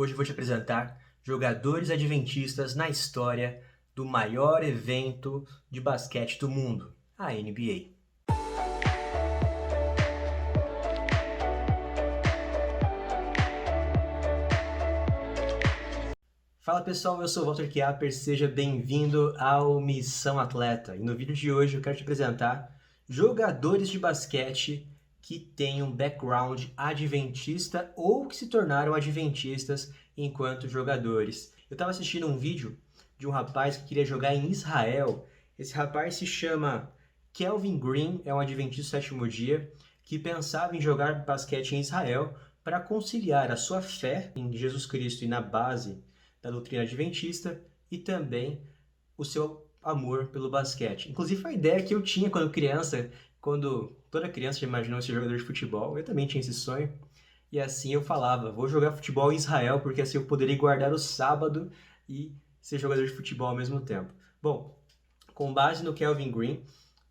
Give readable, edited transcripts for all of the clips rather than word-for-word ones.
Hoje eu vou te apresentar jogadores adventistas na história do maior evento de basquete do mundo, a NBA. Fala pessoal, eu sou o Walter Chiaper, seja bem-vindo ao Missão Atleta. E no vídeo de hoje eu quero te apresentar jogadores de basquete que têm um background adventista ou que se tornaram adventistas enquanto jogadores. Eu estava assistindo um vídeo de um rapaz que queria jogar em Israel. Esse rapaz se chama Kelvin Green, é um adventista do sétimo dia, que pensava em jogar basquete em Israel para conciliar a sua fé em Jesus Cristo e na base da doutrina adventista e também o seu amor pelo basquete. Inclusive a ideia que eu tinha quando criança, quando toda criança já imaginou ser jogador de futebol, eu também tinha esse sonho. E assim eu falava, vou jogar futebol em Israel porque assim eu poderia guardar o sábado e ser jogador de futebol ao mesmo tempo. Bom, com base no Kelvin Green,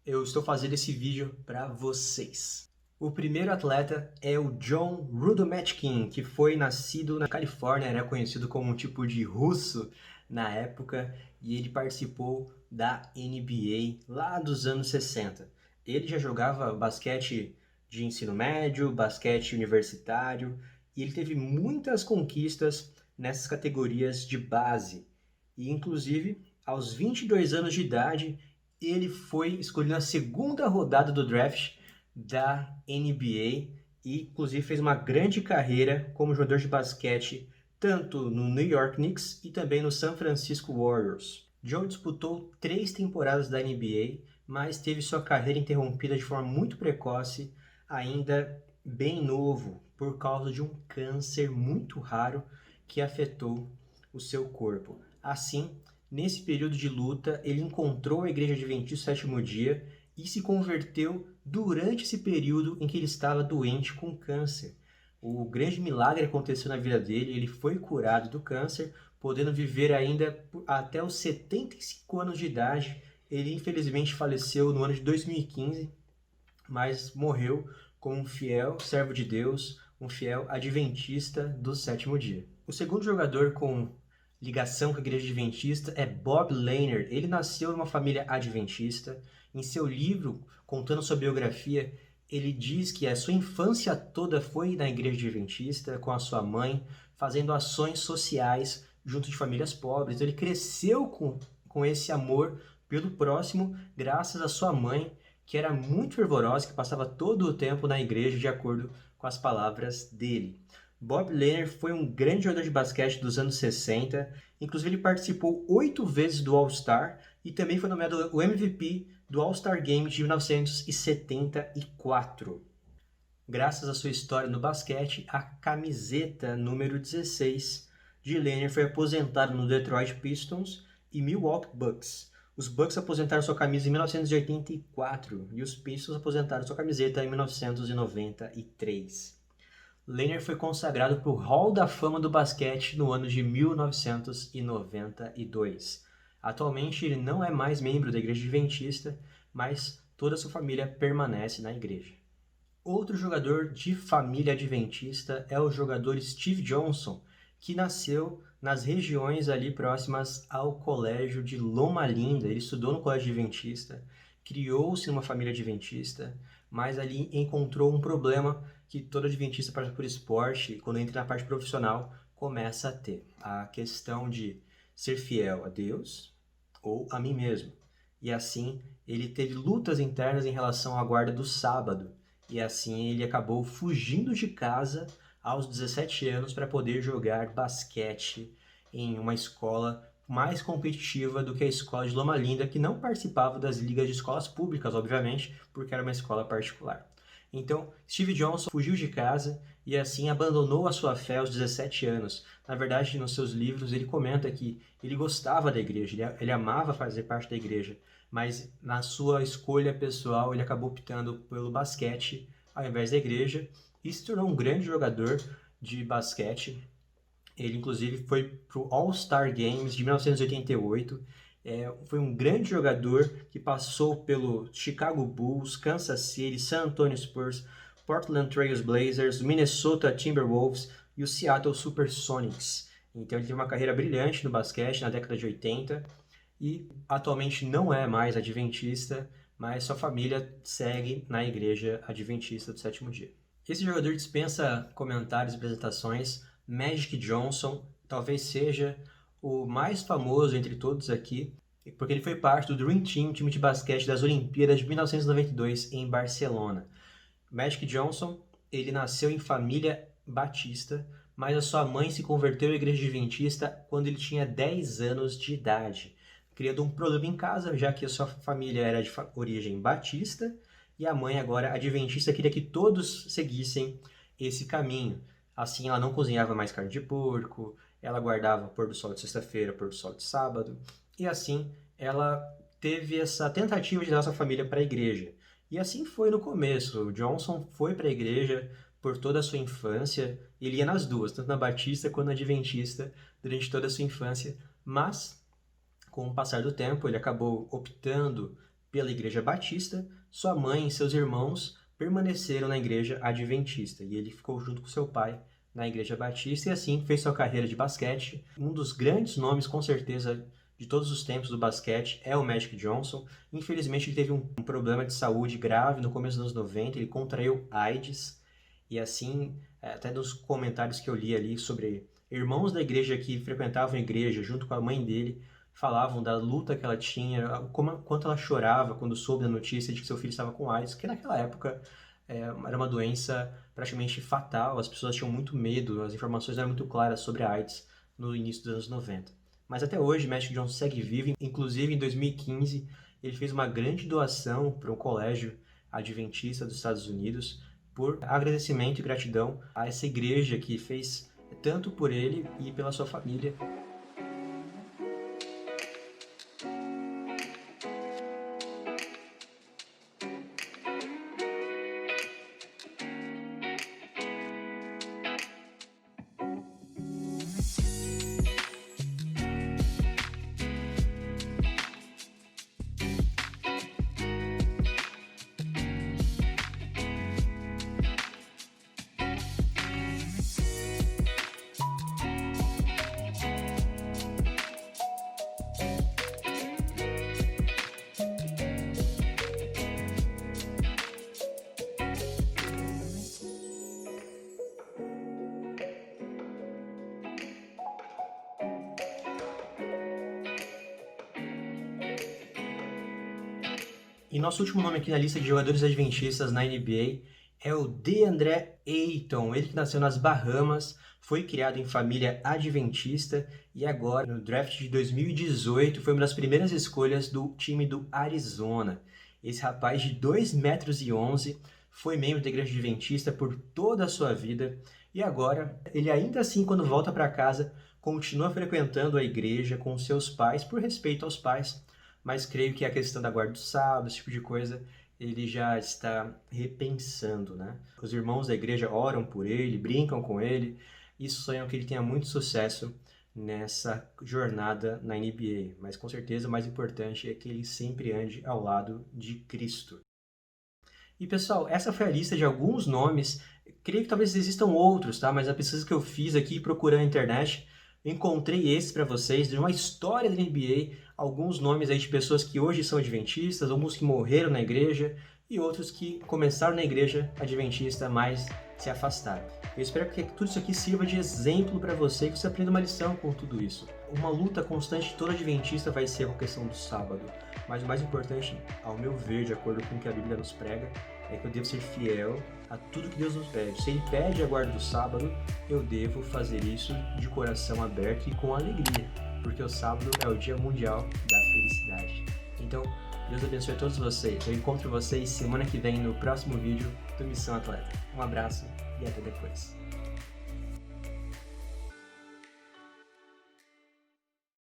eu estou fazendo esse vídeo para vocês. O primeiro atleta é o John Rudometkin, que foi nascido na Califórnia, era conhecido como um tipo de russo na época, e ele participou da NBA lá dos anos 60. Ele já jogava basquete de ensino médio, basquete universitário, e ele teve muitas conquistas nessas categorias de base. E inclusive, aos 22 anos de idade, ele foi escolhido na segunda rodada do draft da NBA e inclusive fez uma grande carreira como jogador de basquete tanto no New York Knicks e também no San Francisco Warriors. John disputou 3 temporadas da NBA, mas teve sua carreira interrompida de forma muito precoce, ainda bem novo, por causa de um câncer muito raro que afetou o seu corpo. Assim, nesse período de luta, ele encontrou a Igreja Adventista do Sétimo Dia e se converteu durante esse período em que ele estava doente com câncer. O grande milagre aconteceu na vida dele, ele foi curado do câncer, podendo viver ainda até os 75 anos de idade. Ele infelizmente faleceu no ano de 2015, mas morreu como um fiel servo de Deus, um fiel adventista do sétimo dia. O segundo jogador com ligação com a igreja adventista é Bob Lanier. Ele nasceu numa família adventista. Em seu livro, contando sua biografia, ele diz que a sua infância toda foi na igreja adventista, com a sua mãe, fazendo ações sociais junto de famílias pobres. Ele cresceu com esse amor pelo próximo, graças à sua mãe, que era muito fervorosa, que passava todo o tempo na igreja, de acordo com as palavras dele. Bob Lanier foi um grande jogador de basquete dos anos 60, inclusive ele participou 8 vezes do All-Star e também foi nomeado o MVP do All-Star Game de 1974. Graças à sua história no basquete, a camiseta número 16 de Lanier foi aposentada no Detroit Pistons e Milwaukee Bucks. Os Bucks aposentaram sua camisa em 1984 e os Pistons aposentaram sua camiseta em 1993. Lanier foi consagrado para o Hall da Fama do basquete no ano de 1992. Atualmente ele não é mais membro da Igreja Adventista, mas toda a sua família permanece na igreja. Outro jogador de família adventista é o jogador Steve Johnson, que nasceu nas regiões ali próximas ao colégio de Loma Linda. Ele estudou no colégio adventista, criou-se numa família adventista, mas ali encontrou um problema que todo adventista passa por esporte, e quando entra na parte profissional, começa a ter a questão de ser fiel a Deus ou a mim mesmo. E assim, ele teve lutas internas em relação à guarda do sábado, e assim ele acabou fugindo de casa aos 17 anos para poder jogar basquete em uma escola mais competitiva do que a escola de Loma Linda, que não participava das ligas de escolas públicas, obviamente, porque era uma escola particular. Então, Steve Johnson fugiu de casa e assim abandonou a sua fé aos 17 anos. Na verdade, nos seus livros ele comenta que ele gostava da igreja, ele amava fazer parte da igreja, mas na sua escolha pessoal ele acabou optando pelo basquete ao invés da igreja e se tornou um grande jogador de basquete. Ele inclusive foi para o All-Star Games de 1988. Foi um grande jogador que passou pelo Chicago Bulls, Kansas City, San Antonio Spurs, Portland Trail Blazers, Minnesota Timberwolves, e o Seattle Supersonics. Então ele teve uma carreira brilhante no basquete na década de 80 e atualmente não é mais adventista, mas sua família segue na igreja adventista do sétimo dia. Esse jogador dispensa comentários e apresentações. Magic Johnson talvez seja o mais famoso entre todos aqui, porque ele foi parte do Dream Team, time de basquete das Olimpíadas de 1992 em Barcelona. Magic Johnson, ele nasceu em família batista, mas a sua mãe se converteu à igreja adventista quando ele tinha 10 anos de idade, criando um problema em casa, já que a sua família era de origem batista e a mãe agora adventista queria que todos seguissem esse caminho. Assim, ela não cozinhava mais carne de porco, ela guardava pôr do sol de sexta-feira, pôr do sol de sábado, e assim ela teve essa tentativa de levar sua família para a igreja. E assim foi no começo. O Johnson foi para a igreja por toda a sua infância. Ele ia nas duas, tanto na batista quanto na adventista, durante toda a sua infância. Mas, com o passar do tempo, ele acabou optando pela igreja batista. Sua mãe e seus irmãos permaneceram na igreja adventista. E ele ficou junto com seu pai na igreja batista e assim fez sua carreira de basquete. Um dos grandes nomes, com certeza, de todos os tempos do basquete é o Magic Johnson. Infelizmente ele teve um problema de saúde grave no começo dos anos 90, ele contraiu AIDS, e assim, até nos comentários que eu li ali sobre irmãos da igreja que frequentavam a igreja junto com a mãe dele, falavam da luta que ela tinha, quanto ela chorava quando soube da notícia de que seu filho estava com AIDS, que naquela época era uma doença praticamente fatal, as pessoas tinham muito medo, as informações não eram muito claras sobre a AIDS no início dos anos 90. Mas até hoje, Magic Johnson segue vivo. Inclusive, em 2015, ele fez uma grande doação para um colégio adventista dos Estados Unidos por agradecimento e gratidão a essa igreja que fez tanto por ele e pela sua família. E nosso último nome aqui na lista de jogadores adventistas na NBA é o DeAndre Ayton. Ele que nasceu nas Bahamas, foi criado em família adventista e agora, no draft de 2018, foi uma das primeiras escolhas do time do Arizona. Esse rapaz de 2,11 metros foi membro da igreja adventista por toda a sua vida e agora, ele ainda assim, quando volta para casa, continua frequentando a igreja com seus pais, por respeito aos pais, mas creio que a questão da guarda do sábado, esse tipo de coisa, ele já está repensando, né? Os irmãos da igreja oram por ele, brincam com ele e sonham que ele tenha muito sucesso nessa jornada na NBA. Mas com certeza o mais importante é que ele sempre ande ao lado de Cristo. E pessoal, essa foi a lista de alguns nomes. Creio que talvez existam outros, tá? Mas a pesquisa que eu fiz aqui procurando na internet, encontrei esse para vocês, de uma história da NBA, alguns nomes aí de pessoas que hoje são adventistas, alguns que morreram na igreja e outros que começaram na igreja adventista, mas se afastaram. Eu espero que tudo isso aqui sirva de exemplo para você, que você aprenda uma lição com tudo isso. Uma luta constante de todo adventista vai ser a questão do sábado, mas o mais importante, ao meu ver, de acordo com o que a Bíblia nos prega, é que eu devo ser fiel a tudo que Deus nos pede. Se Ele pede a guarda do sábado, eu devo fazer isso de coração aberto e com alegria, porque o sábado é o Dia Mundial da Felicidade. Então, Deus abençoe a todos vocês. Eu encontro vocês semana que vem no próximo vídeo do Missão Atleta. Um abraço e até depois.